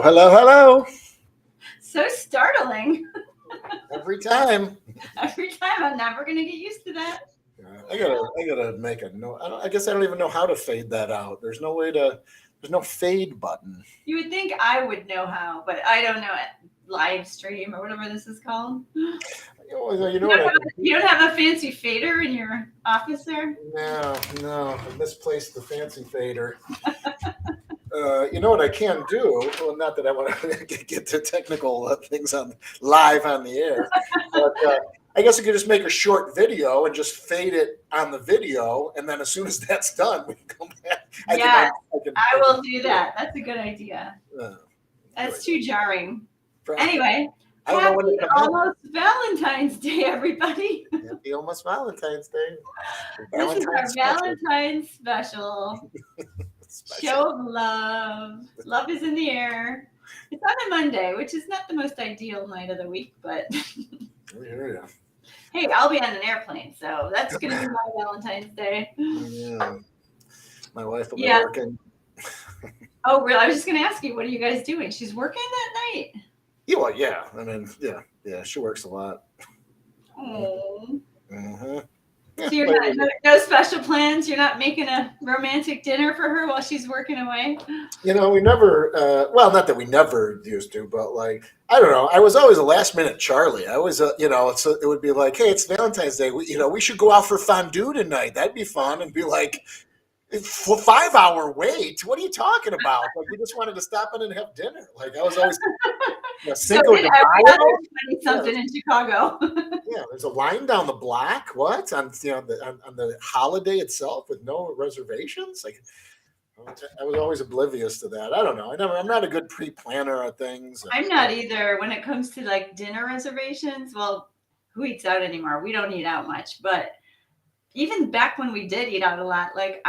hello, hello. So startling. Every time. Every time. I'm never going to get used to that. I gotta make a note. I guess I don't even know how to fade that out. There's no way to. There's no fade button. You would think I would know how, but I don't know it. Live stream or whatever this is called. You know what I can do? You don't have a fancy fader in your office there? No, I misplaced the fancy fader. You know what I can do? Well, not that I want to get to technical things on live on the air, but I guess I could just make a short video and just fade it on the video, and then as soon as that's done, we can come back. Yeah, I will do that. That's a good idea. Uh, That's too jarring. Probably. Anyway, I don't know when to happy come in. almost Valentine's Day, everybody. Happy almost Valentine's Day. This is our special. Valentine's special. Show of love. Love is in the air. It's on a Monday, which is not the most ideal night of the week, but Yeah. hey, I'll be on an airplane, so that's going to be my Valentine's Day. Yeah. My wife will be working. Oh, really? I was just going to ask you, what are you guys doing? She's working that night? Yeah. I mean, yeah. She works a lot. Oh. Mm-hmm. So you're not no special plans? You're not making a romantic dinner for her while she's working away? We never. Well, not that we never used to, but like I don't know. I was always a last minute Charlie. I was, so it would be like, hey, it's Valentine's Day. We should go out for fondue tonight. That'd be fun. And be like, 5 hour wait. What are you talking about? Like we just wanted to stop in and have dinner. Like I was always Cinco de Mayo. Something in Chicago. Yeah, there's a line down the block. What on the holiday itself with no reservations? Like I was always oblivious to that. I don't know. I'm not a good pre-planner of things. I'm not either when it comes to like dinner reservations. Well, who eats out anymore? We don't eat out much, but even back when we did eat out a lot, like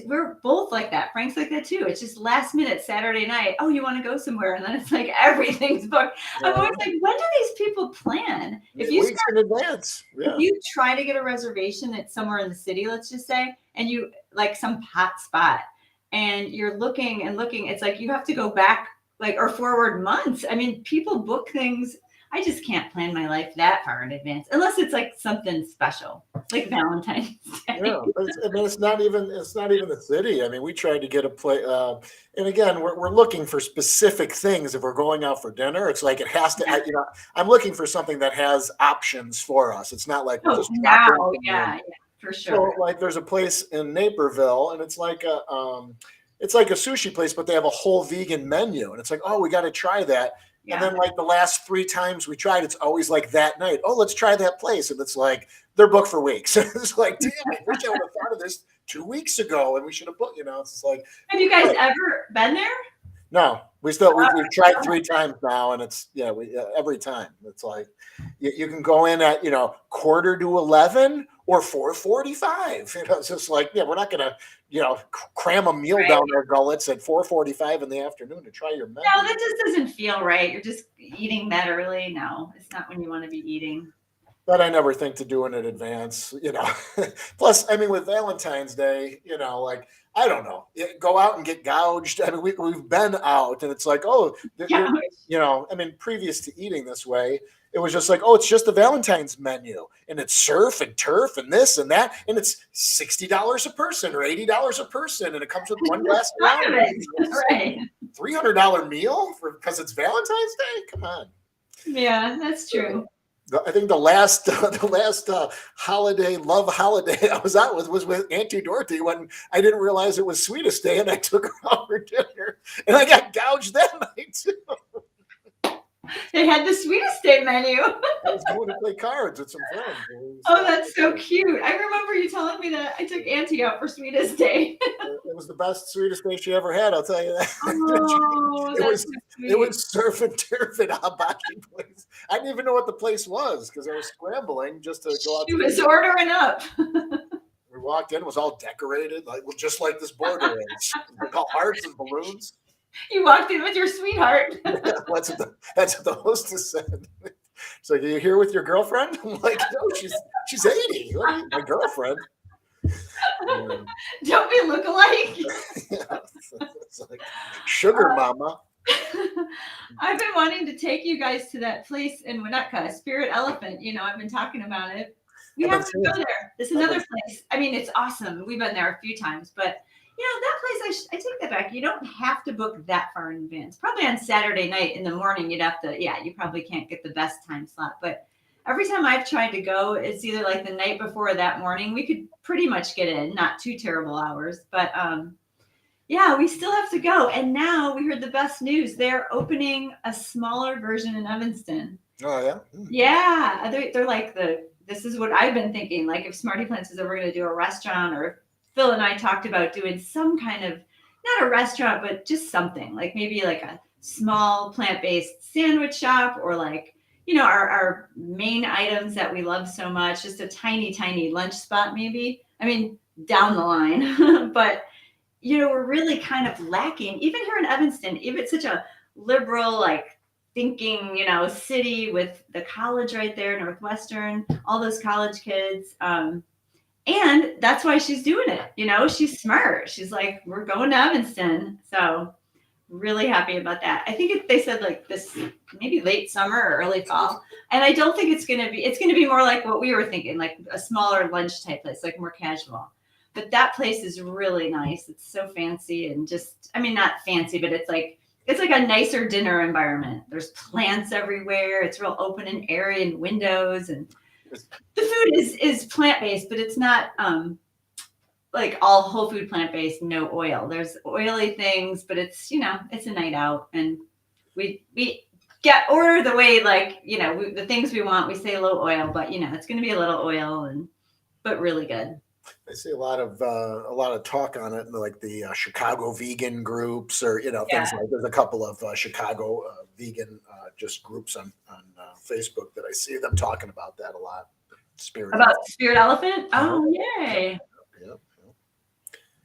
we're both like that. Frank's like that too. It's just last minute Saturday night. Oh, you want to go somewhere? And then it's like everything's booked. I'm always like, when do these people plan? If you weeks in advance. Yeah. If you try to get a reservation at somewhere in the city, let's just say, and you like some hot spot, and you're looking, it's like you have to go back or forward months. I mean, people book things. I just can't plan my life that far in advance unless it's like something special, like Valentine's Day. Yeah, it's not even the city. I mean, we tried to get a place, and again, we're looking for specific things. If we're going out for dinner, it's like it has to. I'm looking for something that has options for us. It's not like for sure. So, like, there's a place in Naperville, and it's like a sushi place, but they have a whole vegan menu, and it's like, oh, we got to try that. Yeah. And then like the last 3 times we tried, it's always like that night. Oh, let's try that place. And it's like, they're booked for weeks. It's like, damn, I wish I would have thought of this 2 weeks ago and we should have booked, it's just like. Have you guys ever been there? No, we've tried 3 times now. And it's, every time it's like, you can go in at, 10:45 or 4:45. It's just like, we're not going to, cram a meal down our gullets at 4:45 in the afternoon to try your menu. No, that just doesn't feel right. You're just eating that early. No, it's not when you want to be eating. But I never think to do it in advance, Plus, I mean, with Valentine's Day, like, I don't know, go out and get gouged. I mean, we've been out and it's like, oh, I mean, previous to eating this way, it was just like, oh, it's just the Valentine's menu and it's surf and turf and this and that. And it's $60 a person or $80 a person. And it comes with one glass of wine. Right. $300 meal because it's Valentine's Day. Come on. Yeah, that's true. I think the last love holiday I was out with was with Auntie Dorothy when I didn't realize it was Sweetest Day and I took her out for dinner and I got gouged that night too. They had the Sweetest Day menu. I was going to play cards with some friends. Oh, that's so cute. I remember you telling me that I took Auntie out for Sweetest Day. It was the best Sweetest Day she ever had, I'll tell you that. Oh, it was surf and turf at Hibachi place. I didn't even know what the place was because I was scrambling just to go out. She was ordering up. We walked in, it was all decorated, just like this border is. Like all hearts and balloons. You walked in with your sweetheart. That's what the hostess said. So, are you here with your girlfriend? I'm like, no, she's 80. My girlfriend. Don't we look alike? Yeah, it's like sugar mama. I've been wanting to take you guys to that place in Winnetka, Spirit Elephant. I've been talking about it. We I've been have to seeing. go there. It's I've been another place. I mean, it's awesome. We've been there a few times, but that place, I take that back. You don't have to book that far in advance. Probably on Saturday night in the morning, you'd have to, you probably can't get the best time slot. But every time I've tried to go, it's either like the night before or that morning. We could pretty much get in, not too terrible hours. But yeah, we still have to go. And now we heard the best news. They're opening a smaller version in Evanston. Oh yeah. Yeah, they're like this is what I've been thinking. Like if SmartyPlants is ever going to do a restaurant, or Phil and I talked about doing some kind of, not a restaurant, but just something like maybe like a small plant-based sandwich shop, or like, our main items that we love so much, just a tiny, tiny lunch spot, maybe. I mean, down the line, but we're really kind of lacking, even here in Evanston, even it's such a liberal, like thinking, city with the college right there, Northwestern, all those college kids. And that's why she's doing it. She's smart. She's like, we're going to Evanston. So really happy about that. I think they said like this, maybe late summer or early fall. And I don't think it's going to be more like what we were thinking, like a smaller lunch type place, like more casual. But that place is really nice. It's so fancy and just, I mean, not fancy, but it's like a nicer dinner environment. There's plants everywhere. It's real open and airy and windows, and the food is plant-based, but it's not like all whole food plant-based, no oil. There's oily things, but it's, it's a night out, and we order the way, like, the things we want, we say low oil, but it's going to be a little oil, but really good. I see a lot of talk on it, like the Chicago vegan groups, or things like. There's a couple of Chicago vegan just groups on Facebook that I see them talking about that a lot. Spirit Elephant. Oh, yay!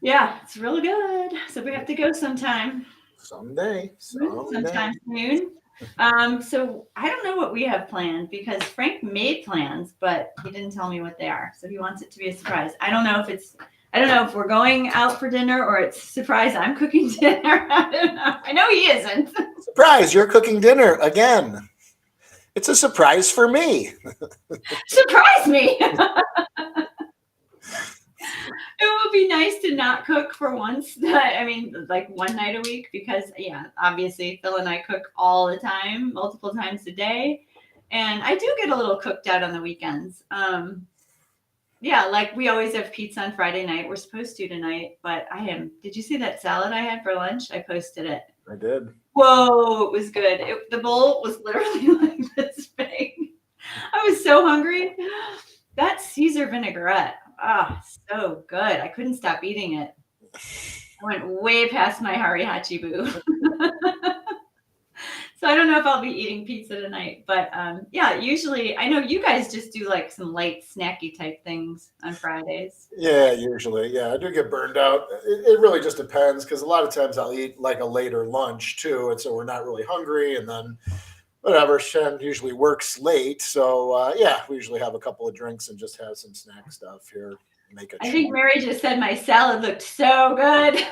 Yeah, it's really good. So we have to go sometime. Sometime soon. So I don't know what we have planned, because Frank made plans, but he didn't tell me what they are. So he wants it to be a surprise. I don't know if we're going out for dinner, or it's surprise I'm cooking dinner. I don't know. I know he isn't. Surprise, you're cooking dinner again. It's a surprise for me. Surprise me. It would be nice to not cook for once. I mean, like one night a week, because obviously Phil and I cook all the time, multiple times a day. And I do get a little cooked out on the weekends. Like we always have pizza on Friday night. We're supposed to tonight, but did you see that salad I had for lunch? I posted it. I did. Whoa, it was good. The bowl was literally like this big. I was so hungry. That Caesar vinaigrette. Oh, so good. I couldn't stop eating it. I went way past my Hari Hachibu. So I don't know if I'll be eating pizza tonight, but usually I know you guys just do like some light snacky type things on Fridays. Yeah, usually. Yeah, I do get burned out. It really just depends, because a lot of times I'll eat like a later lunch too, and so we're not really hungry, and then whatever. Shen usually works late, so we usually have a couple of drinks and just have some snack stuff here. I think Mary just said my salad looked so good.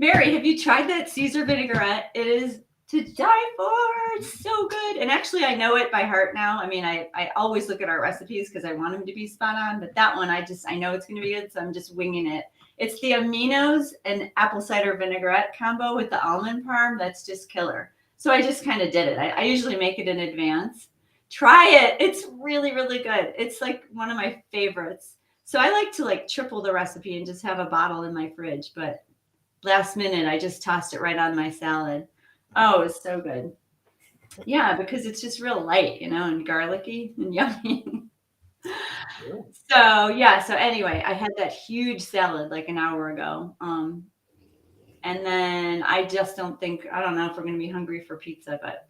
Mary, have you tried that Caesar vinaigrette? It is to die for. It's so good. And actually, I know it by heart now. I mean, I always look at our recipes because I want them to be spot on. But that one, I know it's going to be good, so I'm just winging it. It's the aminos and apple cider vinaigrette combo with the almond parm. That's just killer. So I just kind of did it. I usually make it in advance. Try it. It's really, really good. It's like one of my favorites. So I like to like triple the recipe and just have a bottle in my fridge. But last minute, I just tossed it right on my salad. Oh, it's so good. Yeah, because it's just real light, and garlicky and yummy. So anyway, I had that huge salad like an hour ago. And then I don't know if we're going to be hungry for pizza, but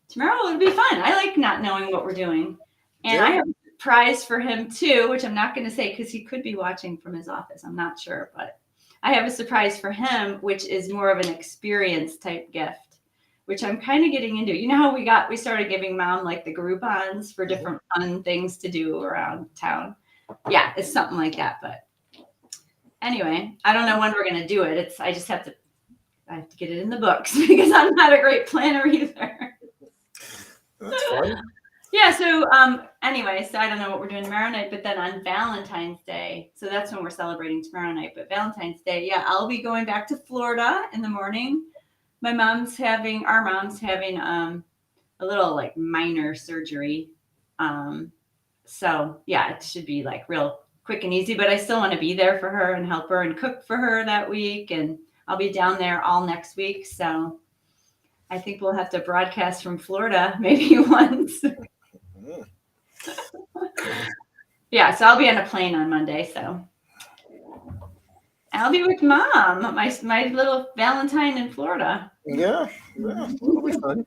tomorrow it'll be fun. I like not knowing what we're doing. And I have a surprise for him too, which I'm not going to say because he could be watching from his office. I'm not sure, but I have a surprise for him, which is more of an experience type gift, which I'm kind of getting into. You know how we started giving Mom like the Groupons for different fun things to do around town. Yeah, it's something like that. But anyway, I don't know when we're going to do it. I just have to I have to get it in the books because I'm not a great planner either. That's fun. Yeah, so anyway, so I don't know what we're doing tomorrow night, but then on Valentine's Day, so that's when we're celebrating tomorrow night, but Valentine's Day, yeah, I'll be going back to Florida in the morning. Our mom's having a little like minor surgery. So yeah, it should be like real quick and easy, but I still want to be there for her and help her and cook for her that week. And I'll be down there all next week. So I think we'll have to broadcast from Florida maybe once. Mm. Yeah, so I'll be on a plane on Monday. So I'll be with mom, my little Valentine in Florida. Yeah, that'll be fun.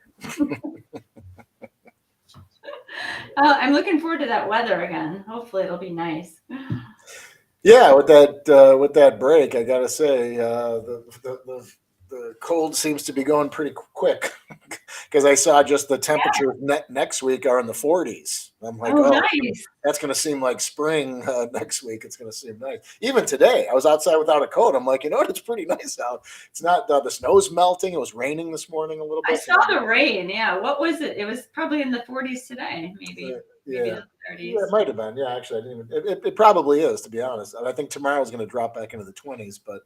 I'm looking forward to that weather again. Hopefully it'll be nice. Yeah, with that break, I gotta say, the cold seems to be going pretty quick because I saw just the temperature next week are in the 40s. I'm like, Oh, oh, nice. that's going to seem like spring next week. It's going to seem nice. Even today, I was outside without a coat. I'm like, you know what? It's pretty nice out. It's not the snow's melting. It was raining this morning a little I bit. saw the rain. Yeah. What was it? It was probably in the 40s today, maybe. Maybe Yeah. the 30s. Yeah, it might have been. Yeah, actually, I didn't even, it probably is, to be honest. And I think tomorrow's going to drop back into the 20s, but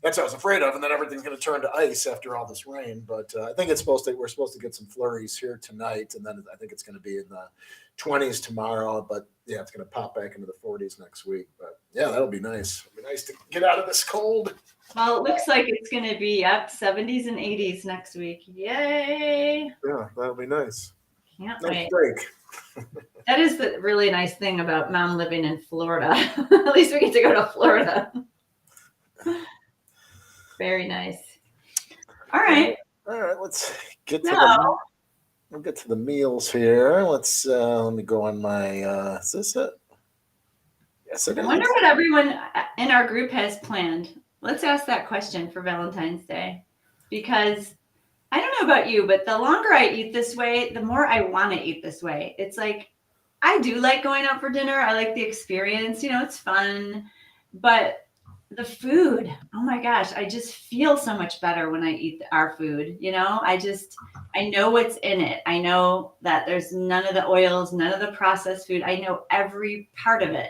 that's what I was afraid of. And then everything's going to turn to ice after all this rain. But I think we're supposed to get some flurries here tonight, and then I think it's going to be in the 20s tomorrow. But yeah, it's going to pop back into the 40s next week. But yeah, that'll be nice. It'll be nice to get out of this cold. Well, it looks like it's going to be up 70s and 80s next week. Yay! Yeah, that'll be nice. Can't Nice wait. break. That is the really nice thing about mom living in Florida. At least we get to go to Florida. Very nice. All right. Let's get to we'll get to the meals here. Let me go on my is this it? Yes, it is. I wonder what everyone in our group has planned. Let's ask that question for Valentine's Day. Because I don't know about you, but the longer I eat this way, the more I want to eat this way. It's like, I do like going out for dinner. I like the experience. It's fun. But the food, oh my gosh, I just feel so much better when I eat our food. I know what's in it. I know that there's none of the oils, none of the processed food. I know every part of it.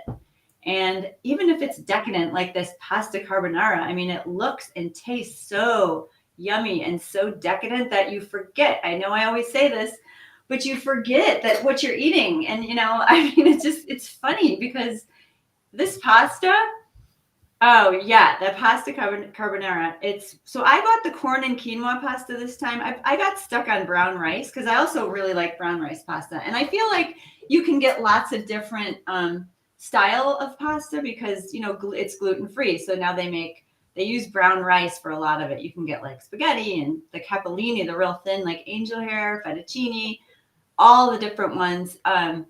And even if it's decadent, like this pasta carbonara, I mean, it looks and tastes so yummy and so decadent that you forget. I know I always say this, but you forget that what you're eating. And, I mean, it's funny because this pasta, oh yeah, the pasta carbonara. So I bought the corn and quinoa pasta this time. I got stuck on brown rice because I also really like brown rice pasta. And I feel like you can get lots of different style of pasta because, it's gluten-free. So now they use brown rice for a lot of it. You can get like spaghetti and the capellini, the real thin, like angel hair, fettuccine, all the different ones. And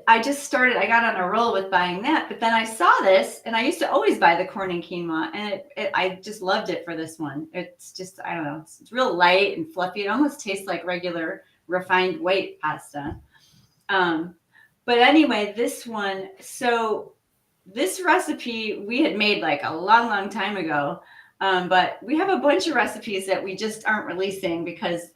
I got on a roll with buying that, but then I saw this and I used to always buy the corn and quinoa and I just loved it for this one. It's just, I don't know, it's real light and fluffy. It almost tastes like regular refined white pasta. But anyway, this one, so this recipe we had made like a long, long time ago. But we have a bunch of recipes that we just aren't releasing because,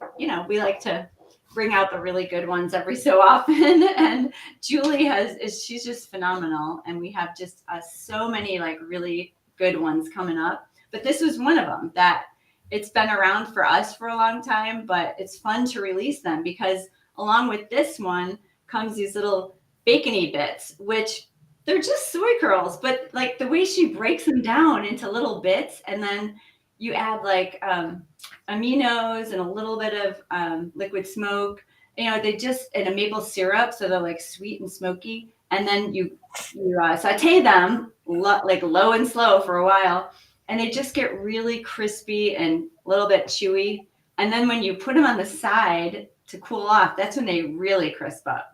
we like to bring out the really good ones every so often. And Julie she's just phenomenal. And we have just so many like really good ones coming up. But this was one of them that it's been around for us for a long time, but it's fun to release them because along with this one comes these little bacony bits, which they're just soy curls, but like the way she breaks them down into little bits, and then you add like aminos and a little bit of liquid smoke, they just and a maple syrup, so they're like sweet and smoky, and then you saute them like low and slow for a while, and they just get really crispy and a little bit chewy. And then when you put them on the side to cool off, that's when they really crisp up.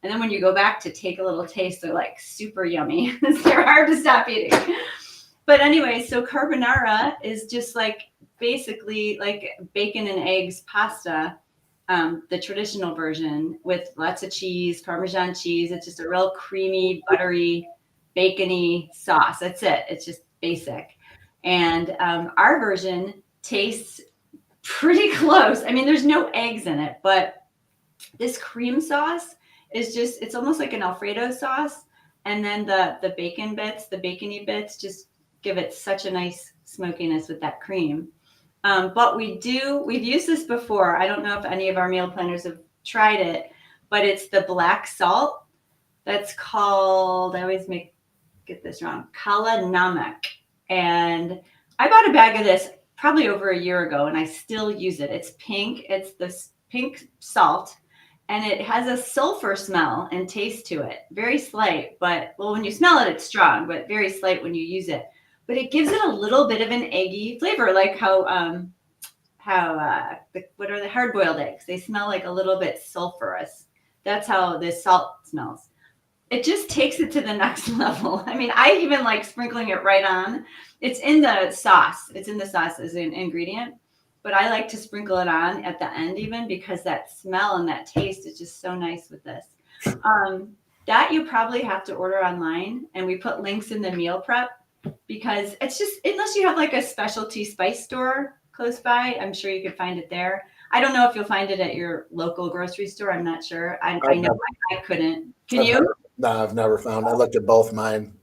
And then when you go back to take a little taste, they're like super yummy. They're hard to stop eating. But anyway, so carbonara is just like basically like bacon and eggs pasta, the traditional version with lots of cheese, Parmesan cheese. It's just a real creamy, buttery, bacony sauce. That's it. It's just basic. And our version tastes pretty close. I mean, there's no eggs in it, but this cream sauce is just, it's almost like an Alfredo sauce. And then the bacon bits, the bacony bits, just give it such a nice smokiness with that cream. But we've used this before. I don't know if any of our meal planners have tried it, but it's the black salt that's called, I always get this wrong, kala namak. And I bought a bag of this probably over a year ago and I still use it. It's pink. It's this pink salt and it has a sulfur smell and taste to it. Very slight, but well, when you smell it, it's strong, but very slight when you use it. But it gives it a little bit of an eggy flavor, like what are the hard boiled eggs? They smell like a little bit sulfurous. That's how this salt smells. It just takes it to the next level. I mean, I even like sprinkling it right on. It's in the sauce. It's in the sauce as an ingredient, but I like to sprinkle it on at the end even because that smell and that taste is just so nice with this. That you probably have to order online, and we put links in the meal prep because it's just, unless you have like a specialty spice store close by, I'm sure you could find it there. I don't know if you'll find it at your local grocery store. I'm not sure. I know I couldn't. Can you? No, I've never found. I looked at both mine.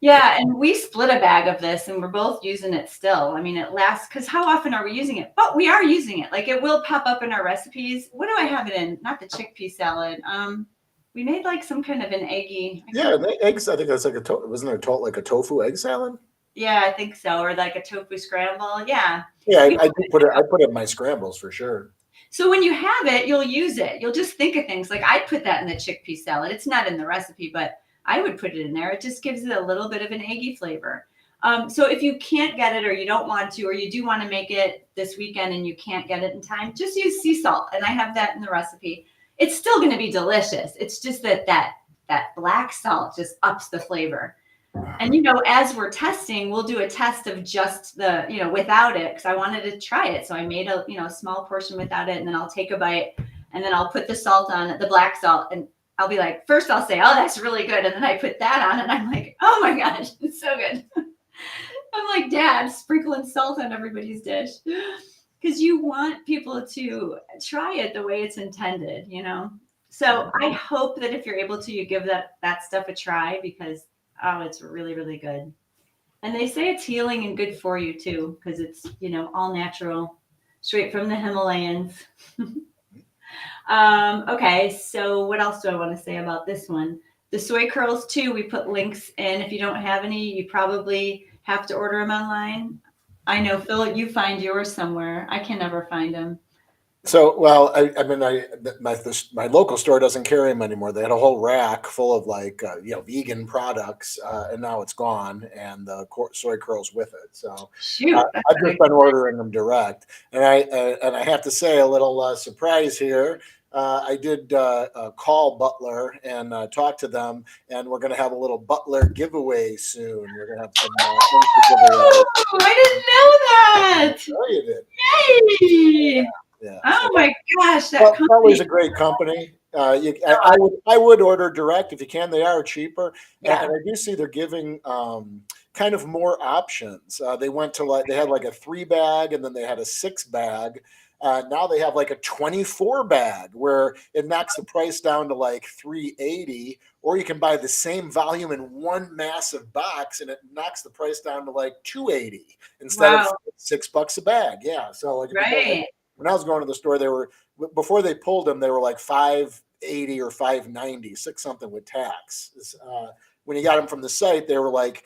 Yeah, and we split a bag of this and we're both using it still. I mean, it lasts because how often are we using it? But we are using it. Like it will pop up in our recipes. What do I have it in? Not the chickpea salad. We made like some kind of an eggy. Yeah, the eggs. I think that's like wasn't there like a tofu egg salad? Yeah, I think so. Or like a tofu scramble. Yeah. Yeah, I do put it. I put it in my scrambles for sure. So when you have it, you'll use it. You'll just think of things like I'd put that in the chickpea salad. It's not in the recipe, but I would put it in there. It just gives it a little bit of an eggy flavor. So if you can't get it or you don't want to, or you do want to make it this weekend and you can't get it in time, just use sea salt. And I have that in the recipe. It's still going to be delicious. It's just that black salt just ups the flavor. And, as we're testing, we'll do a test of just the, without it, because I wanted to try it. So I made a, small portion without it, and then I'll take a bite, and then I'll put the salt on it, the black salt, and I'll be like, first I'll say, oh, that's really good. And then I put that on, and I'm like, oh my gosh, it's so good. I'm like, Dad, sprinkling salt on everybody's dish. Because you want people to try it the way it's intended, So I hope that if you're able to, you give that stuff a try because it's really, really good. And they say it's healing and good for you too, because it's, all natural, straight from the Himalayas. Okay, so what else do I want to say about this one? The soy curls too, we put links in. If you don't have any, you probably have to order them online. I know, Phil, you find yours somewhere. I can never find them. So, well, I mean, my local store doesn't carry them anymore. They had a whole rack full of like vegan products, and now it's gone, and the soy curls with it. So I've just been ordering them direct, and I have to say a little surprise here. I did call Butler and talk to them, and we're going to have a little Butler giveaway soon. We're going to have some things to give away. I didn't know that. Oh, you did. Yay! Yeah. Oh my gosh, that company is a great company. I would order direct if you can. They are cheaper, and I do see they're giving kind of more options. They went to they had like a 3-bag, and then they had a 6-bag. Now they have like a 24-bag where it knocks the price down to like $380, or you can buy the same volume in one massive box, and it knocks the price down to like $280 instead of $6 a bag. Yeah, so like right. When I was going to the store, they were before they pulled them, they were like $580 or $590, six something with tax. When you got them from the site, they were like,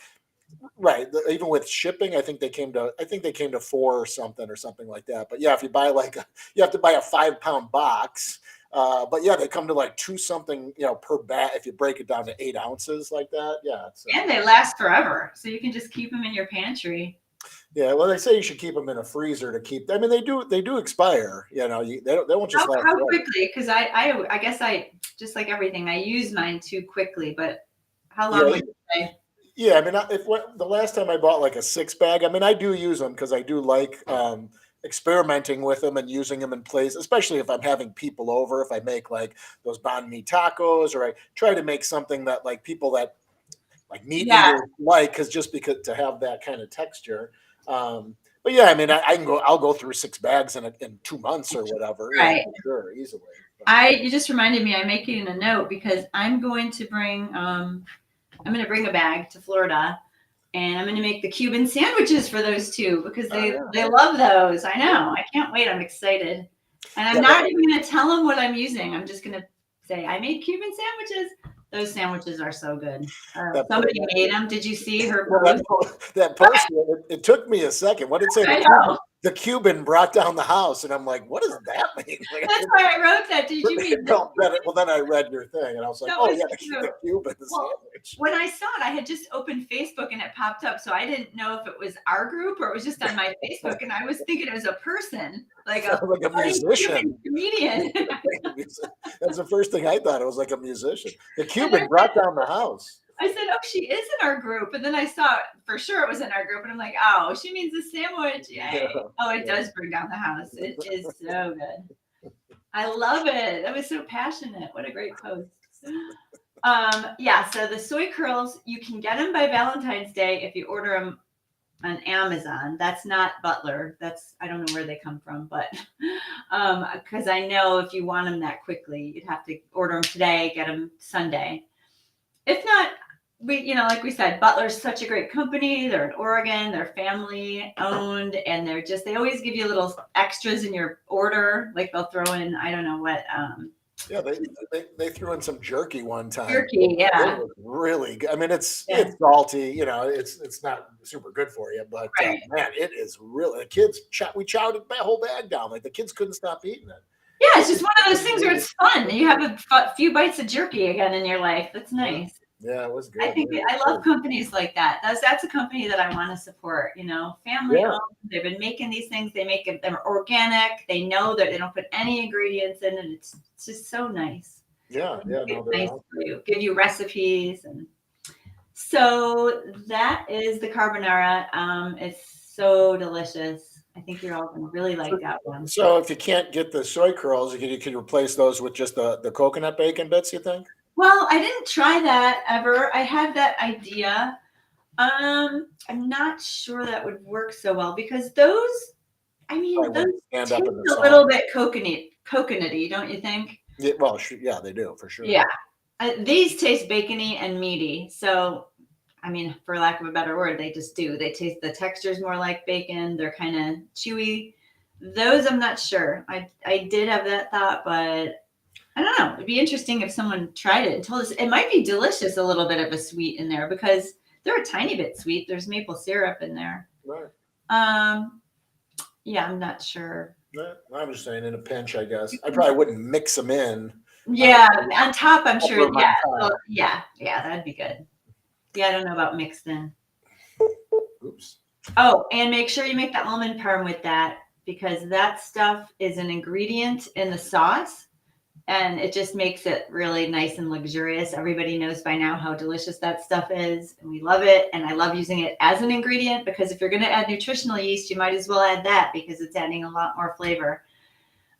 right, even with shipping, I think they came to 4 or something like that. But yeah, if you buy you have to buy a 5-pound box. But yeah, they come to like 2 something, per bag if you break it down to 8 ounces like that. Yeah, and they last forever, so you can just keep them in your pantry. Yeah, well, they say you should keep them in a freezer to keep. I mean, they do expire. They won't just last. How quickly? Because I guess I just like everything, I use mine too quickly. But how long would you say? Yeah, I mean, the last time I bought like a 6-bag, I mean, I do use them because I do like experimenting with them and using them in place, especially if I'm having people over. If I make like those banh mi tacos, or I try to make something that like people that like meat Yeah. eaters like, because to have that kind of texture. But yeah, I mean, I'll go through 6 bags in 2 months or whatever. Right. For sure, easily. You just reminded me, I'm making a note because I'm going to bring a bag to Florida, and I'm going to make the Cuban sandwiches for those two because they love those. I know. I can't wait. I'm excited. And I'm not even going to tell them what I'm using. I'm just going to say, I made Cuban sandwiches. Those sandwiches are so good. Somebody made them. Did you see her post? That post, it took me a second. What did it say? I know. The Cuban brought down the house, and I'm like, what does that mean? Like, that's why I wrote that. Did you mean well, then I read your thing, and I was like, oh yeah, the Cuban sandwich. When I saw it, I had just opened Facebook and it popped up, so I didn't know if it was our group or it was just on my Facebook, and I was thinking it was a person, like a musician, comedian. That's the first thing I thought. It was like a musician. The Cuban brought down the house. I said, oh, she is in our group. And then I saw for sure it was in our group. And I'm like, oh, she means the sandwich. Yay. Yeah. Oh, it does bring down the house. It is so good. I love it. That was so passionate. What a great post. So the soy curls, you can get them by Valentine's Day if you order them on Amazon. That's not Butler. I don't know where they come from, but because I know if you want them that quickly, you'd have to order them today, get them Sunday. If not, like we said, Butler's such a great company. They're in Oregon, they're family owned, and they always give you little extras in your order. Like they'll throw in, I don't know what. Yeah, they threw in some jerky one time. Jerky, yeah. It was really good. I mean, it's salty, it's not super good for you, but man, it is really. The kids, we chowed the whole bag down. Like the kids couldn't stop eating it. Yeah, it's just one of those things where it's fun. You have a few bites of jerky again in your life. That's nice. Yeah, it was good. I love companies like that. That's a company that I want to support. Family owned. They've been making these things. They make it. They're organic. They know that they don't put any ingredients in it. It's just so nice. Yeah. Nice for you. Give you recipes, and so that is the carbonara. It's so delicious. I think you're all going to really like that one. So if you can't get the soy curls, you can replace those with just the coconut bacon bits, you think? Well, I didn't try that ever. I had that idea. I'm not sure that would work so well because those taste a little bit coconutty, don't you think? Yeah, well, yeah, they do for sure. Yeah. These taste bacony and meaty. So, I mean, for lack of a better word, they just do. They taste, the texture's more like bacon. They're kind of chewy. Those, I'm not sure. I did have that thought, but I don't know. It'd be interesting if someone tried it and told us. It might be delicious, a little bit of a sweet in there because they're a tiny bit sweet. There's maple syrup in there. Right. Yeah, I'm not sure. I'm just saying in a pinch, I guess. I probably wouldn't mix them in. Yeah, on top, I'm sure. Yeah. Well, yeah, that'd be good. Yeah, I don't know about mixed in. Oops. Oh, and make sure you make the almond parm with that because that stuff is an ingredient in the sauce. And it just makes it really nice and luxurious. Everybody knows by now how delicious that stuff is. And we love it. And I love using it as an ingredient because if you're going to add nutritional yeast, you might as well add that because it's adding a lot more flavor.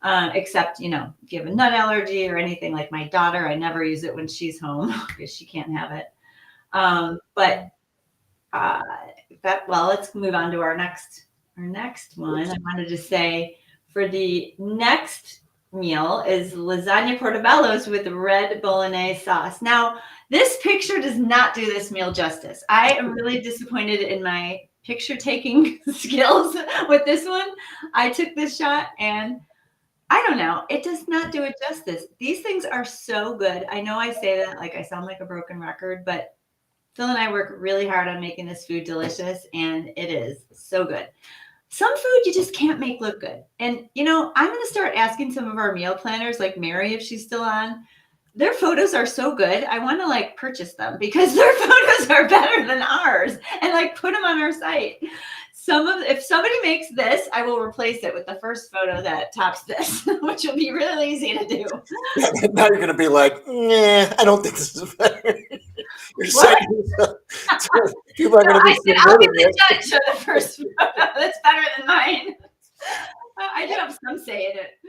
Except, if you have a nut allergy or anything like my daughter, I never use it when she's home because she can't have it. Let's move on to our next one. I wanted to say for the next meal is lasagna portobello's with red bolognese sauce. Now, this picture does not do this meal justice. I am really disappointed in my picture taking skills with this one. I took this shot and I don't know. It does not do it justice. These things are so good. I know I say that like I sound like a broken record, but Phil and I work really hard on making this food delicious and it is so good. Some food you just can't make look good. And, I'm going to start asking some of our meal planners, like Mary, if she's still on, their photos are so good. I want to purchase them because their photos are better than ours and put them on our site. If somebody makes this, I will replace it with the first photo that tops this, which will be really easy to do. Yeah, now you're going to be like, nah, I don't think this is better. You're saying people are going to be I'll be the judge of the first photo. That's better than mine. I do have some say in it.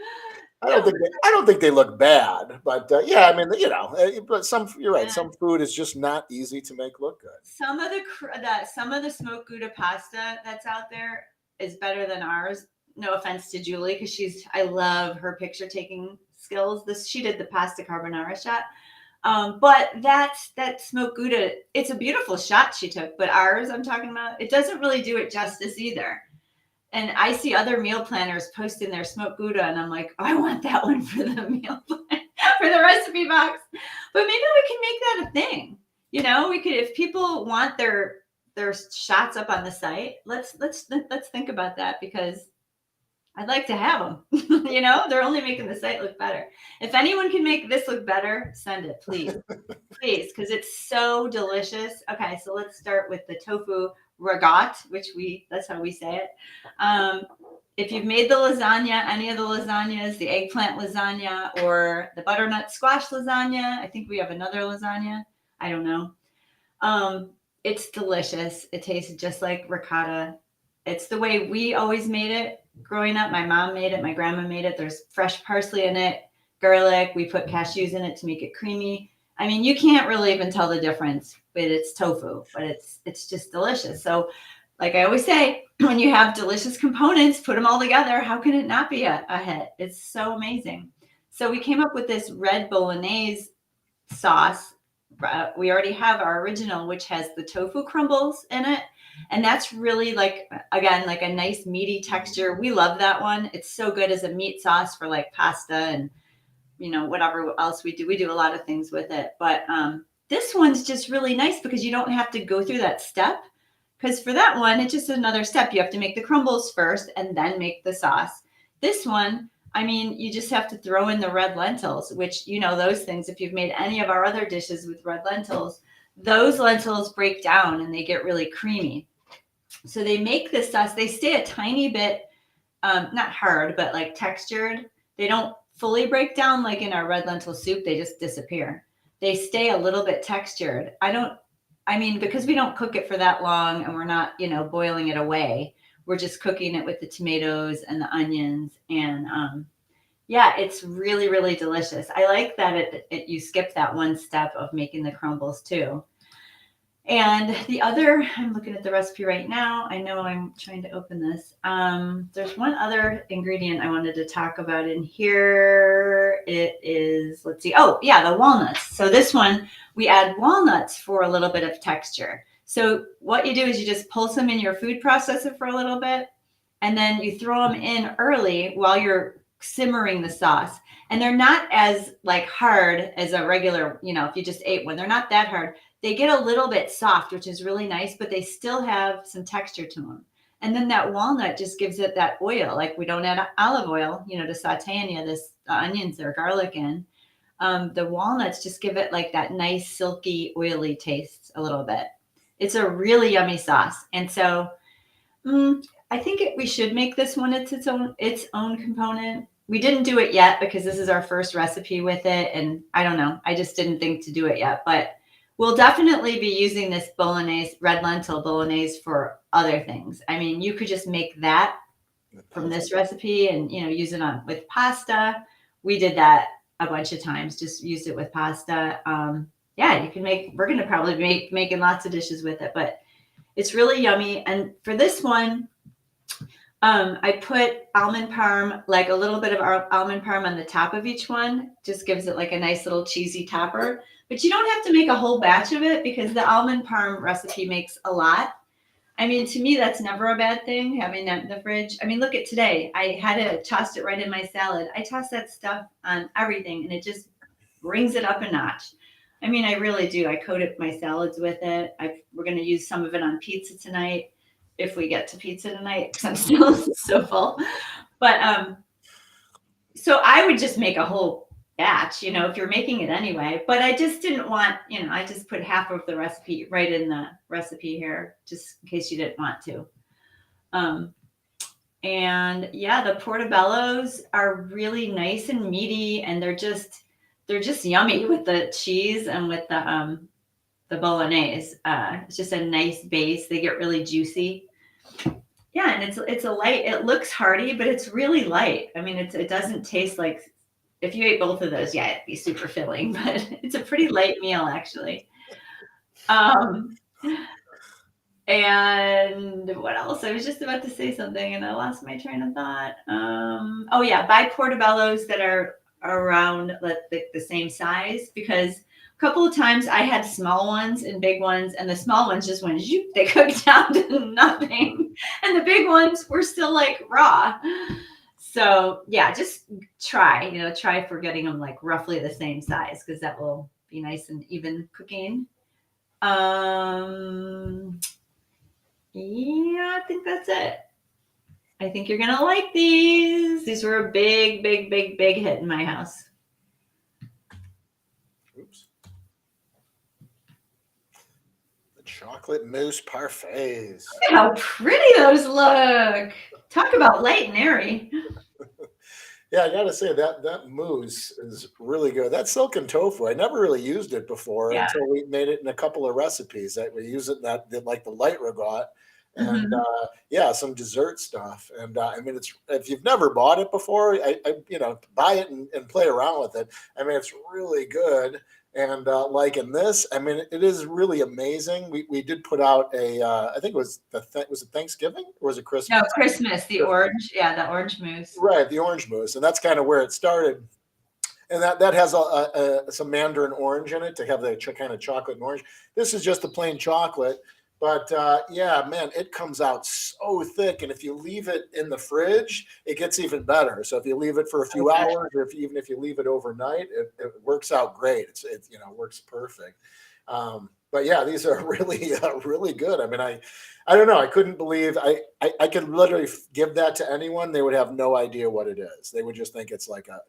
No, I don't think they look bad, but yeah, I mean, but you're right. yeah. Some food is just not easy to make look good. Some of the smoked Gouda pasta that's out there is better than ours. No offense to Julie, because I love her picture taking skills. She did the pasta carbonara shot. But that smoked Gouda, it's a beautiful shot she took, but ours I'm talking about, it doesn't really do it justice either. And I see other meal planners posting their smoked Gouda, and I'm like, oh, I want that one for the meal plan, for the recipe box. But maybe we can make that a thing. We could, if people want their shots up on the site, let's think about that, because I'd like to have them. They're only making the site look better. If anyone can make this look better, send it, please. Please, because it's so delicious. Okay, so let's start with the tofu ragout, that's how we say it. If you've made the lasagna, any of the lasagnas, the eggplant lasagna or the butternut squash lasagna, I think we have another lasagna. I don't know. It's delicious. It tastes just like ricotta. It's the way we always made it growing up. My mom made it. My grandma made it. There's fresh parsley in it, garlic. We put cashews in it to make it creamy. I mean, you can't really even tell the difference, but it's tofu, but it's just delicious. So, like I always say, when you have delicious components, put them all together. How can it not be a hit? It's so amazing. So we came up with this red bolognese sauce. We already have our original, which has the tofu crumbles in it. And that's really again, like a nice meaty texture. We love that one. It's so good as a meat sauce for like pasta and, whatever else we do. We do a lot of things with it. But this one's just really nice because you don't have to go through that step. Because for that one, it's just another step. You have to make the crumbles first and then make the sauce. This one, I mean, you just have to throw in the red lentils, which, those things, if you've made any of our other dishes with red lentils, those lentils break down and they get really creamy. So they make this sauce. They stay a tiny bit, not hard, but like textured. They don't fully break down like in our red lentil soup. They just disappear. They stay a little bit textured. Because we don't cook it for that long and we're not, boiling it away. We're just cooking it with the tomatoes and the onions. And yeah, it's really, really delicious. I like that you skip that one step of making the crumbles too. And I'm looking at the recipe right now. I know I'm trying to open this. There's one other ingredient I wanted to talk about in here. It is, let's see. Oh, yeah, the walnuts. So this one, we add walnuts for a little bit of texture. So what you do is you just pulse them in your food processor for a little bit, and then you throw them in early while you're simmering the sauce. And they're not as hard as a regular, if you just ate one, they're not that hard. They get a little bit soft, which is really nice, but they still have some texture to them. And then that walnut just gives it that oil. Like we don't add olive oil, to saute any of this onions or garlic in. The walnuts just give it like that nice, silky, oily taste a little bit. It's a really yummy sauce. And so I think we should make this one its own component. We didn't do it yet because this is our first recipe with it. And I don't know. I just didn't think to do it yet. But we'll definitely be using this red lentil bolognese for other things. I mean, you could just make that from this recipe and, use it with pasta. We did that a bunch of times, just used it with pasta. Yeah, we're going to probably be making lots of dishes with it, but it's really yummy. And for this one, I put almond parm, like a little bit of almond parm on the top of each one. Just gives it like a nice little cheesy topper. But you don't have to make a whole batch of it because the almond parm recipe makes a lot. I mean, to me, that's never a bad thing, having that in the fridge. I mean, look at today. I had to toss it right in my salad. I toss that stuff on everything, and it just brings it up a notch. I mean, I really do. I coat my salads with it. We're going to use some of it on pizza tonight, if we get to pizza tonight, because I'm still so full. But so I would just make a whole batch, if you're making it anyway. But I just didn't want, I just put half of the recipe right in the recipe here, just in case you didn't want to. And yeah, the portobellos are really nice and meaty, and they're just yummy with the cheese and with the bolognese. It's just a nice base. They get really juicy. Yeah, and it's a light. It looks hearty, but it's really light. I mean, it doesn't taste like if you ate both of those, yeah, it'd be super filling. But it's a pretty light meal actually. Um, and what else? I was just about to say something and I lost my train of thought. Oh yeah, buy portobellos that are around the same size because a couple of times I had small ones and big ones, and the small ones just went zoop, they cooked down to nothing, and the big ones were still like raw. So yeah, just try for getting them like roughly the same size because that will be nice and even cooking. Um, yeah, I think that's it. I think you're gonna like these. These were a big, big, big, big hit in my house. Oops. The chocolate mousse parfaits. Look at how pretty those look. Talk about light and airy. Yeah, I gotta say that mousse is really good. That silken tofu, I never really used it before Yeah. until we made it in a couple of recipes. That we use it in like the light regat, and Mhm. yeah, some dessert stuff. And I mean, it's if you've never bought it before, I buy it and play around with it. I mean, it's really good. And like in this, I mean, it is really amazing. We did put out a I think it was was it Thanksgiving or was it No, Christmas? Christmas, the orange. Yeah, the orange mousse. Right, the orange mousse, and that's kind of where it started. And that has some mandarin orange in it to have the kind of chocolate and orange. This is just the plain chocolate, but yeah, man, it comes out so thick. And if you leave it in the fridge, it gets even better. So if you leave it for a few Okay. hours, or even if you leave it overnight, it works out great. It works perfect. But yeah, these are really really good. I mean, I don't know. I couldn't believe I could literally give that to anyone. They would have no idea what it is. They would just think it's like a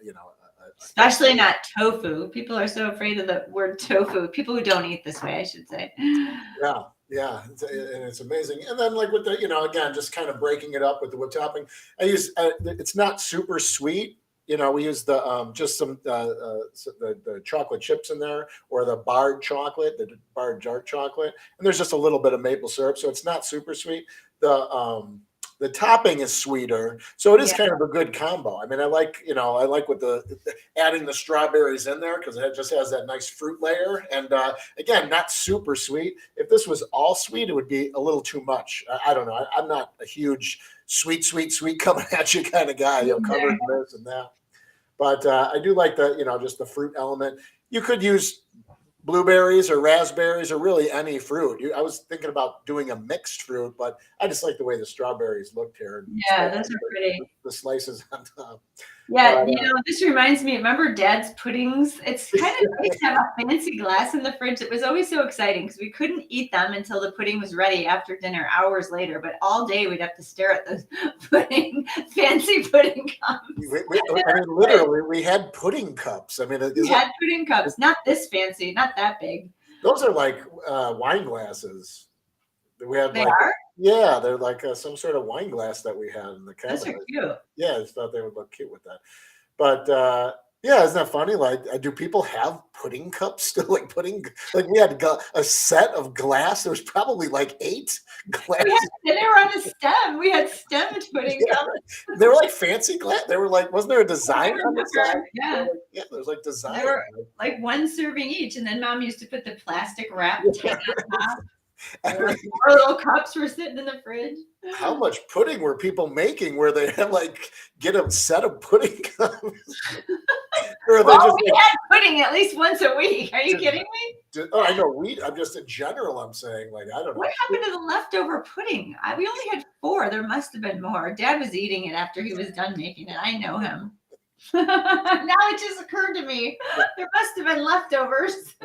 Especially not tofu. People are so afraid of the word tofu. People who don't eat this way, I should say. yeah, yeah, and it's amazing. And then like with the again, just kind of breaking it up with the wood topping. I use it's not super sweet. We use the just some the chocolate chips in there, or the barred chocolate, the barred dark chocolate, and there's just a little bit of maple syrup, so it's not super sweet. The topping is sweeter, so it is Yeah. kind of a good combo. I mean, I like with the adding the strawberries in there because it just has that nice fruit layer, and again, not super sweet. If this was all sweet, it would be a little too much. I don't know. I'm not a huge sweet, sweet, sweet coming at you kind of guy. Covered in this and that. But I do like just the fruit element. You could use blueberries or raspberries or really any fruit. I was thinking about doing a mixed fruit, but I just like the way the strawberries looked here, and Yeah, those are pretty. the slices on top. Yeah, But this reminds me, remember Dad's puddings? It's kind of nice to have a fancy glass in the fridge. It was always so exciting because we couldn't eat them until the pudding was ready after dinner, hours later. But all day we'd have to stare at those fancy pudding cups. I mean, literally, we had pudding cups. I mean, We had pudding cups, not this fancy, not that big. those are like wine glasses. We had They like, are? yeah, they're like some sort of wine glass that we had in the Those are cabinet. cute. Yeah, I just thought they would look cute with that. But yeah, isn't that funny? Like, do people have pudding cups still? Like pudding, like we had a set of glass. There was probably like 8 We had, glasses. and they were on a stem. We had stemmed pudding Yeah, cups. they were like fancy glass. They were like, wasn't there a I design on the side? remember. Yeah. Yeah, there was like They design. were like one serving each, and then Mom used to put the plastic wrap tight on top. There were 4 little cups were sitting in the fridge. How much pudding were people making where they had like get a set of pudding cups? Or are they Well, just we had pudding at least once a week. Are you kidding me? oh, I know wheat. I'm just in general. I'm saying like I don't know. What happened to the leftover pudding? We only had 4. There must have been more. Dad was eating it after he was done making it. I know him. Now it just occurred to me there must have been leftovers.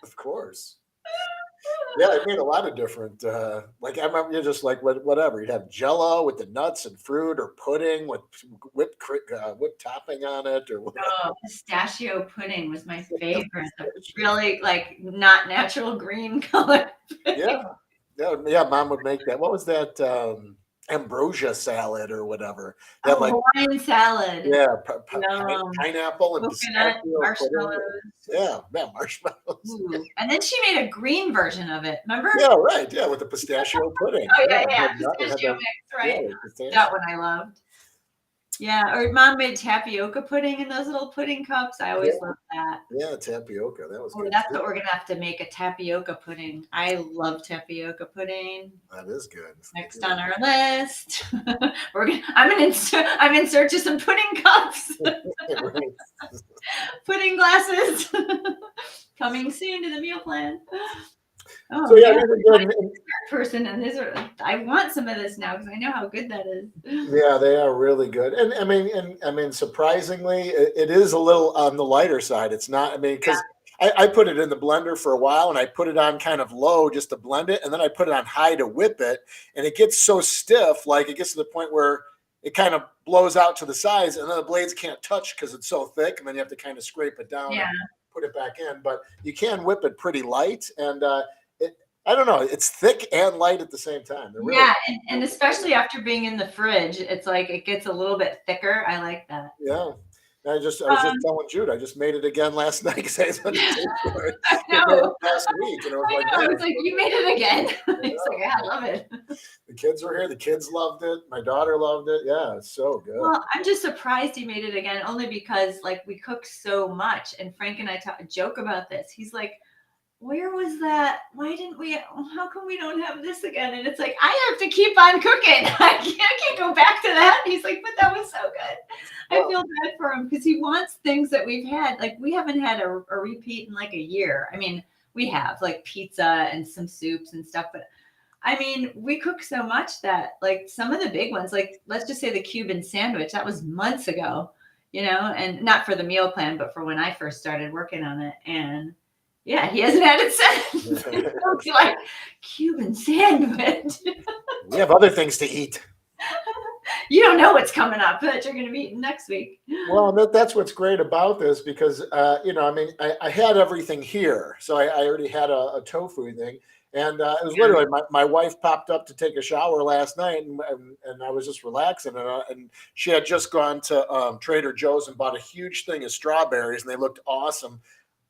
Of course. Yeah, it made a lot of different. Like I remember, you just like whatever. You'd have Jello with the nuts and fruit, or pudding with whipped topping on it, or whatever. Oh, pistachio pudding was my favorite. The really like not natural green color. Yeah, yeah, yeah. Mom would make that. What was that? ambrosia salad or whatever. They had Oh, like, Hawaiian salad. yeah, Yum. pineapple and Coconut pistachio pudding. marshmallows. Yeah, man, marshmallows. Ooh. And then she made a green version of it. Remember? Yeah, right. Yeah, with the pistachio pudding. Oh Yeah, yeah, yeah. it had Pistachio that. mix, Yeah, right? the That pistachio. one I loved. Yeah, or mom made tapioca pudding in those little pudding cups. I always Yeah, loved that. yeah, tapioca. That was Oh, good that's too. what we're gonna have to make, a tapioca pudding. I love tapioca pudding. That is good. Next on our list. I'm in search of some pudding cups, Right. pudding glasses. Coming soon to the meal plan. Oh So yeah, man, these are I'm good. a person, and I want some of this now because I know how good that is. Yeah, they are really good. And I mean, surprisingly, it is a little on the lighter side. It's not, I mean, because I put it in the blender for a while and I put it on kind of low just to blend it. And then I put it on high to whip it. And it gets so stiff, like it gets to the point where it kind of blows out to the sides and then the blades can't touch because it's so thick. And then you have to kind of scrape it down Yeah, and put it back in. But you can whip it pretty light. And I don't know, it's thick and light at the same time. They're really, yeah, and especially after being in the fridge, it's like it gets a little bit thicker. I like that. yeah. I was just Um, telling Jude, I just made it again last night because I was on the taste for it. I It made it know. last week, and I was I like, know. I man, was like, you made it again. He's yeah. like, yeah, I love it. The kids were here. The kids loved it. My daughter loved it. Yeah, it's so good. Well, I'm just surprised he made it again, only because like we cooked so much, and Frank and I joke about this. He's like, "Where was that? Why didn't we? How come we don't have this again?" And it's like, I have to keep on cooking. I can't go back to that. And he's like, "But that was so good." I Well, feel bad for him because he wants things that we've had. Like we haven't had a repeat in like a year. I mean, we have like pizza and some soups and stuff, but I mean, we cook so much that like some of the big ones, like let's just say the Cuban sandwich, that was months ago, and not for the meal plan, but for when I first started working on it. And yeah, he hasn't had it since. So he's like, Cuban sandwich. we have other things to eat. You don't know what's coming up that you're going to be eating next week. Well, that's what's great about this because, I mean, I had everything here. So I already had a tofu thing. And it was Yeah. literally my wife popped up to take a shower last night and I was just relaxing. And she had just gone to Trader Joe's and bought a huge thing of strawberries and they looked awesome.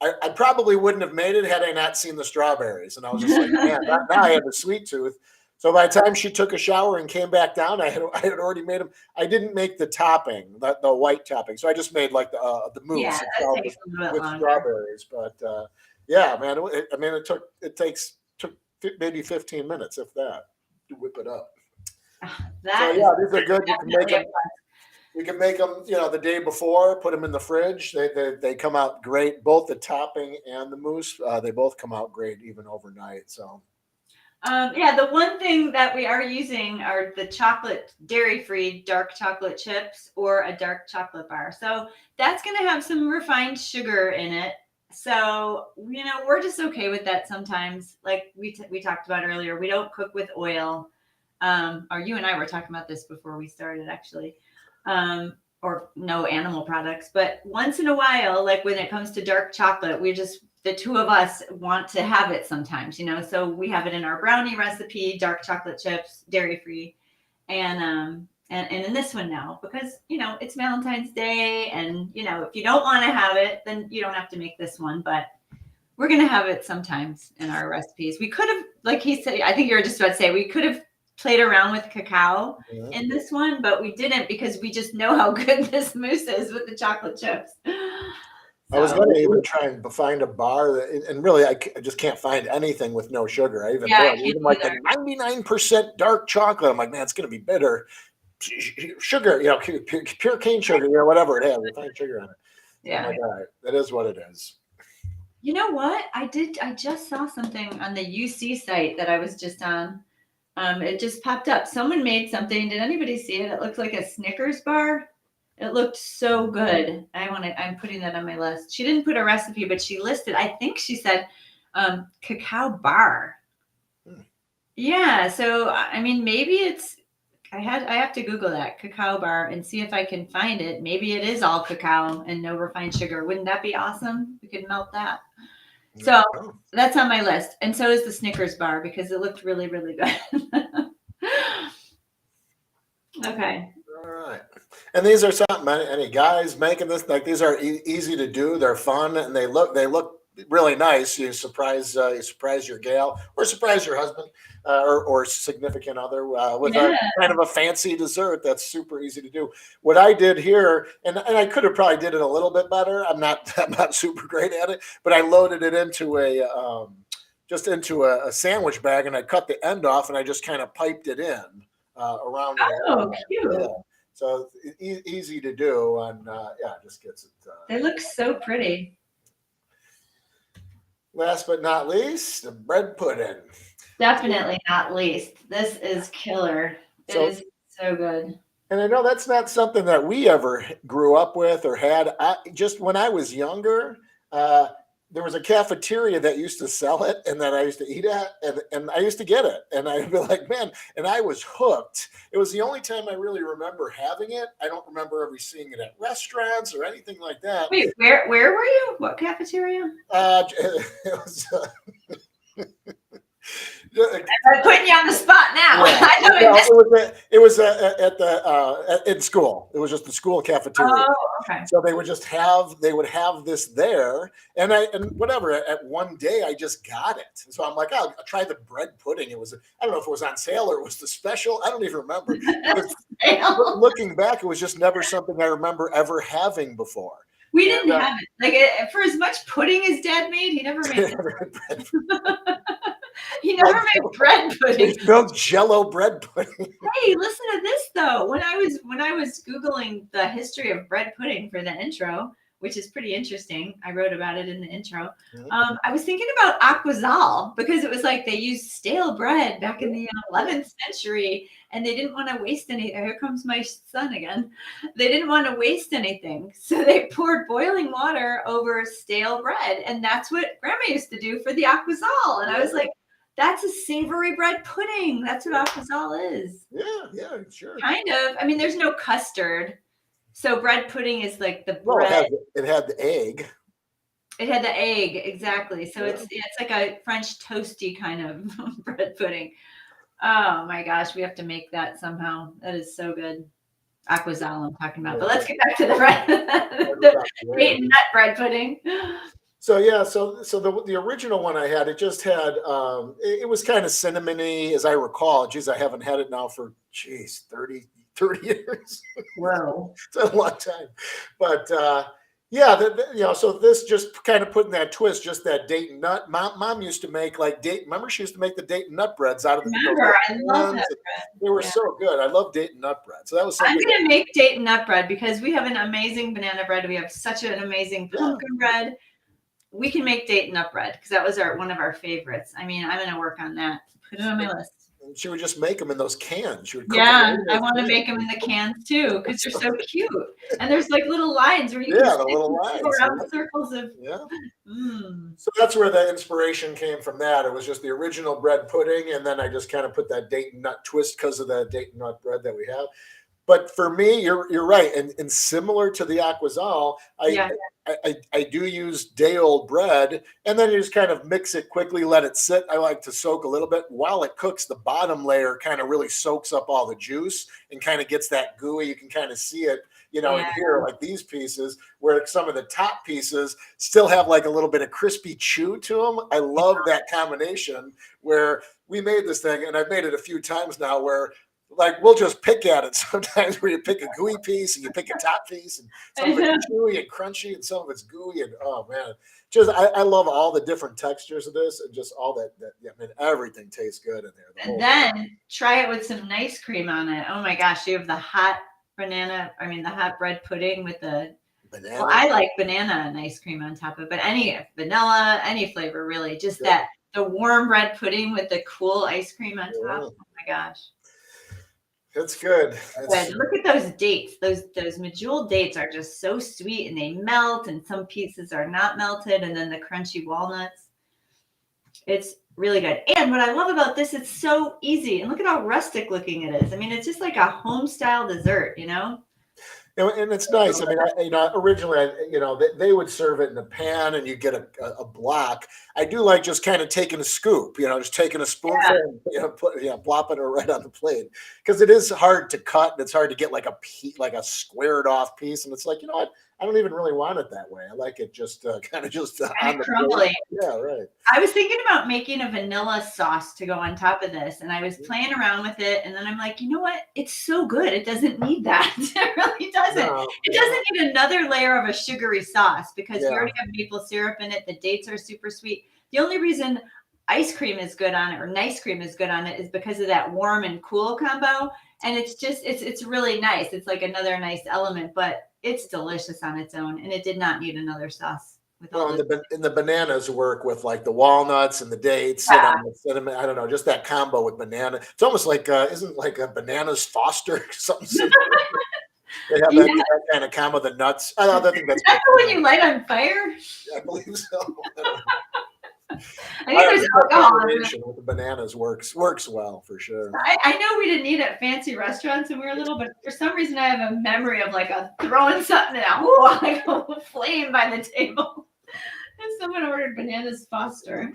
I probably wouldn't have made it had I not seen the strawberries. And I was just like, man, now I have a sweet tooth. So by the time she took a shower and came back down, I had already made them. I didn't make the topping, the white topping. So I just made like the Yeah, mousse that itself takes a little bit with longer. strawberries. But yeah, man, I mean, it took maybe 15 minutes, if that, to whip it up. So That is yeah, these are good. You can make definitely a them. You can make them, the day before. Put them in the fridge. They come out great. Both the topping and the mousse, they both come out great even overnight. So Yeah, the one thing that we are using are the chocolate dairy-free dark chocolate chips or a dark chocolate bar. So that's going to have some refined sugar in it. So, we're just okay with that sometimes. Like we talked about earlier, we don't cook with oil. Or you and I were talking about this before we started actually. Or no animal products, but once in a while, like when it comes to dark chocolate, the two of us want to have it sometimes, so we have it in our brownie recipe, dark chocolate chips, dairy free, and in this one now because it's Valentine's Day, and if you don't want to have it, then you don't have to make this one, but we're gonna have it sometimes in our recipes. We could have, like he said, I think you were just about to say, we could have played around with cacao yeah. in this one, but we didn't because we just know how good this mousse is with the chocolate chips. I was So going to even try and find a bar and really, I just can't find anything with no sugar. I even yeah, I looked, can't even like either. the 99% dark chocolate. I'm like, man, it's going to be bitter. Sugar, pure cane sugar, whatever it has, refined sugar on it. So I'm Yeah. like, all right, that is what it is. You know what? I just saw something on the UC site that I was just on. It just popped up. Someone made something. Did anybody see it? It looked like a Snickers bar. It looked so good. I'm putting that on my list. She didn't put a recipe, but she listed, I think she said cacao bar. Hmm. Yeah. So, I mean, maybe I have to Google that cacao bar and see if I can find it. Maybe it is all cacao and no refined sugar. Wouldn't that be awesome? We could melt that. So Oh, that's on my list. And so is the Snickers bar because it looked really, really good. Okay. All right. And these are something any guys making this, like these are easy to do. They're fun and they look really nice. You surprise your gal or surprise your husband or significant other with a Yeah. kind of a fancy dessert that's super easy to do. What I did here, and I could have probably did it a little bit better. I'm not super great at it, but I loaded it into a just into a sandwich bag and I cut the end off and I just kind of piped it in around the Oh, edge. cute. Yeah. So easy to do, and yeah, just gets it. They look so pretty. Last but not least, the bread pudding. Definitely not least. This is killer. It So, is so good. and I know that's not something that we ever grew up with or had. Just when I was younger, uh, there was a cafeteria that used to sell it, and that I used to eat at, and I used to get it, and I'd be like, man, and I was hooked. It was the only time I really remember having it. I don't remember ever seeing it at restaurants or anything like that. Wait, where were you? What cafeteria? It was. I'm putting you on the spot now. Yeah. I know No, this. it was at the in school. It was just the school cafeteria. Oh, okay. So they would have this there, and whatever. At one day, I just got it. So I'm like, I'll try the bread pudding. It was I don't know if it was on sale or it was the special. I don't even remember. Looking back, it was just never something I remember ever having before. We didn't have it. Like for as much pudding as Dad made, he never made it. He never made bread pudding. No Jello bread pudding. Hey, listen to this though. When I was Googling the history of bread pudding for the intro, which is pretty interesting, I wrote about it in the intro. I was thinking about Aquasal because it was like they used stale bread back in the 11th century, and they didn't want to waste any. Here comes my son again. They didn't want to waste anything, so they poured boiling water over stale bread, and that's what Grandma used to do for the Aquasal. And I was like, that's a savory bread pudding. That's what Aquasal is. Yeah, sure. Kind of. I mean, there's no custard. So bread pudding is like the Well, bread. it had the egg. It had the egg, exactly. So it's like a French toasty kind of bread pudding. Oh my gosh, we have to make that somehow. That is so good. Aquasal I'm talking about. But let's get back to the date and nut bread pudding. So yeah, so the original one I had, it just had it was kind of cinnamony, as I recall. Geez, I haven't had it now for 30 years. Whoa. It's a long time. But yeah, so this just kind of putting that twist, just that date and nut. Mom used to make remember she used to make the date and nut breads out of the I love that bread. They were so good. I love date and nut bread. So that was I'm gonna make date and nut bread because we have an amazing banana bread. We have such an amazing pumpkin bread. We can make date and nut bread because that was one of our favorites. I mean, I'm gonna work on that. Put it on my list. She would just make them in those cans. She would I want to make them in the cans too because they're so cute. And there's like little lines where you can the little lines around circles of. So that's where the inspiration came from. That it was just the original bread pudding, and then I just kind of put that date and nut twist because of the date and nut bread that we have. But for me, you're right, and similar to the Aquasal, I do use day old bread, and then you just kind of mix it quickly, let it sit. I like to soak a little bit while it cooks. The bottom layer kind of really soaks up all the juice and kind of gets that gooey. You can kind of see it, in here, like these pieces, where some of the top pieces still have like a little bit of crispy chew to them. I love that combination where we made this thing, and I've made it a few times now, where like we'll just pick at it sometimes, where you pick a gooey piece and you pick a top piece, and some of it's chewy and crunchy and some of it's gooey, and oh man, just I love all the different textures of this, and just all that I mean, everything tastes good in there. And then try it with some nice cream on it. Oh my gosh, you have the hot the hot bread pudding with the banana. Well, I like banana and ice cream on top of it, but any vanilla, any flavor really, just that the warm bread pudding with the cool ice cream on top. Oh my gosh. That's good. Look at those dates. Those medjool dates are just so sweet, and they melt, and some pieces are not melted, and then the crunchy walnuts. It's really good. And what I love about this, it's so easy. And look at how rustic looking it is. I mean, it's just like a home style dessert, And it's nice. I mean, originally, they would serve it in a pan, and you get a block. I do like just kind of taking a scoop, just taking a spoonful, Yeah. and plopping it right on the plate, because it is hard to cut, and it's hard to get like like a squared off piece, and it's like, you know what? I don't even really want it that way. I like it just kind of just Kind on of the plate. crumbly. Yeah, right. I was thinking about making a vanilla sauce to go on top of this, and I was playing around with it, and then I'm like, you know what? It's so good. It doesn't need that. It really doesn't. No, It doesn't need another layer of a sugary sauce because you yeah. already have maple syrup in it. The dates are super sweet. The only reason ice cream is good on it or nice cream is good on it is because of that warm and cool combo. And it's really nice. It's like another nice element, but it's delicious on its own, and it did not need another sauce with all Well, this. and the bananas work with like the walnuts and the dates, Yeah. the cinnamon. I don't know, just that combo with banana. It's almost like isn't like a bananas Foster something similar. They have Yeah. that kind of combo. The nuts. I think that's Is that the one you light on fire? I believe so. I think there's alcohol in it. With the bananas works well for sure. I know we didn't eat at fancy restaurants when we were little, but for some reason I have a memory of like throwing something out, like a flame by the table. And someone ordered bananas Foster.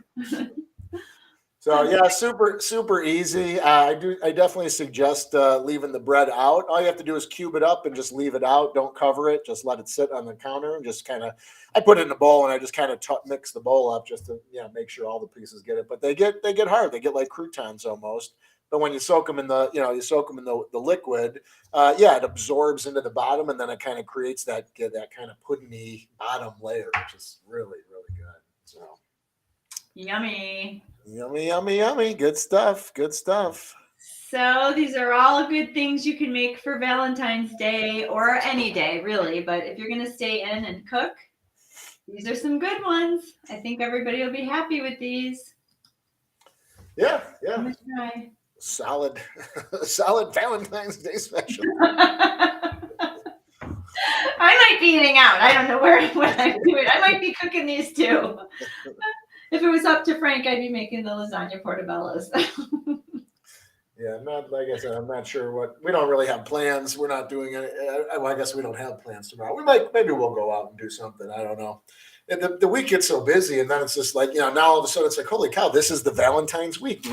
So yeah, super easy. I definitely suggest leaving the bread out. All you have to do is cube it up and just leave it out. Don't cover it. Just let it sit on the counter and just kind of. I put it in a bowl and I just kind of mix the bowl up just to make sure all the pieces get it. But they get hard. They get like croutons almost. But when you soak them in the the liquid, it absorbs into the bottom, and then it kind of creates that kind of puddingy bottom layer, which is really good. So Yummy. yummy, yummy, yummy. Good stuff. Good stuff. So these are all good things you can make for Valentine's Day or any day, really. But if you're going to stay in and cook, these are some good ones. I think everybody will be happy with these. Yeah. I'm gonna try. Solid Valentine's Day special. I might be eating out. I don't know when I do it. I might be cooking these too. If it was up to Frank, I'd be making the lasagna portobellos. Yeah, like I said, I'm not sure we don't really have plans. We're not doing it. Well, I guess we don't have plans tomorrow. Maybe we'll go out and do something. I don't know. And the week gets so busy, and then it's just like, now all of a sudden it's like, holy cow, this is the Valentine's week. Do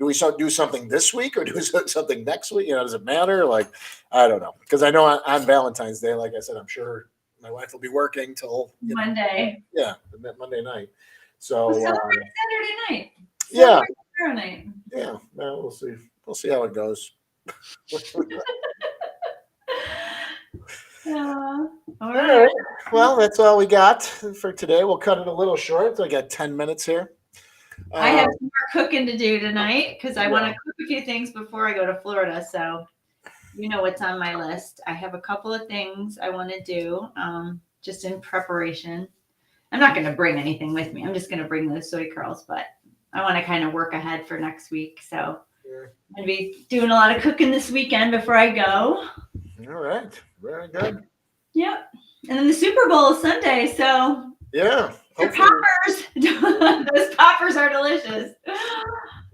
we do something this week or do something next week? Does it matter? Like, I don't know. Because I know on Valentine's Day, like I said, I'm sure my wife will be working till Monday. Monday night. So Saturday night. Yeah. Saturday night. Yeah. Well, we'll see. We'll see how it goes. All right. Well, that's all we got for today. We'll cut it a little short. So I got 10 minutes here. I have some more cooking to do tonight because I want to cook a few things before I go to Florida. So you know what's on my list. I have a couple of things I want to do just in preparation. I'm not going to bring anything with me. I'm just going to bring those soy curls, but I want to kind of work ahead for next week. So I'm going to be doing a lot of cooking this weekend before I go. All right. Very good. Yep. And then the Super Bowl is Sunday. So yeah. Poppers. Those poppers are delicious.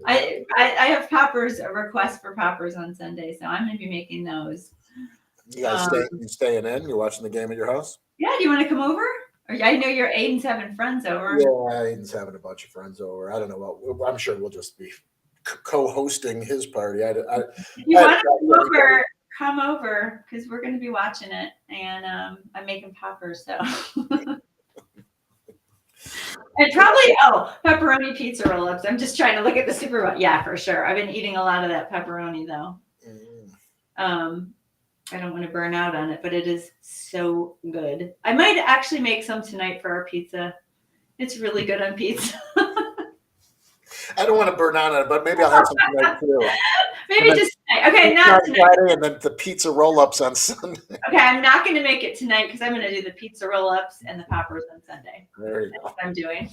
I have poppers, a request for poppers on Sunday. So I'm going to be making those. You guys staying in? You're watching the game at your house? Yeah. Do you want to come over? I know your Aiden's having friends over. Yeah, Aiden's having a bunch of friends over. I don't know. I'm sure we'll just be co-hosting his party. If you want to come over because we're going to be watching it, and I'm making poppers. So, and probably pepperoni pizza roll-ups. I'm just trying to look at the Super Bowl. Yeah, for sure. I've been eating a lot of that pepperoni though. I don't want to burn out on it, but it is so good. I might actually make some tonight for our pizza. It's really good on pizza. I don't want to burn out on it, but maybe I'll have some tonight too. Maybe just tonight. Okay, not tonight. Friday, and then the pizza roll-ups on Sunday. Okay, I'm not going to make it tonight because I'm going to do the pizza roll-ups and the poppers on Sunday. There you That's go. what I'm doing.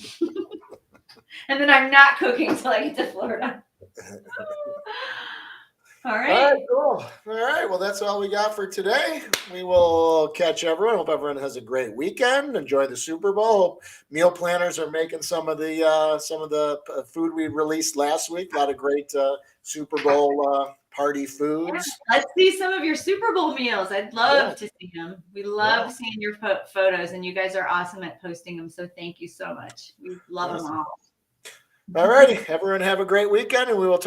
And then I'm not cooking until I get to Florida. All right. All right, cool. All right. Well, that's all we got for today. We will catch everyone. Hope everyone has a great weekend. Enjoy the Super Bowl. Hope meal planners are making some of the food we released last week. A lot of great Super Bowl party foods. Let's see some of your Super Bowl meals. I'd love to see them. We love Yeah. seeing your photos, and you guys are awesome at posting them. So thank you so much. We love them all. All righty. Everyone have a great weekend, and we will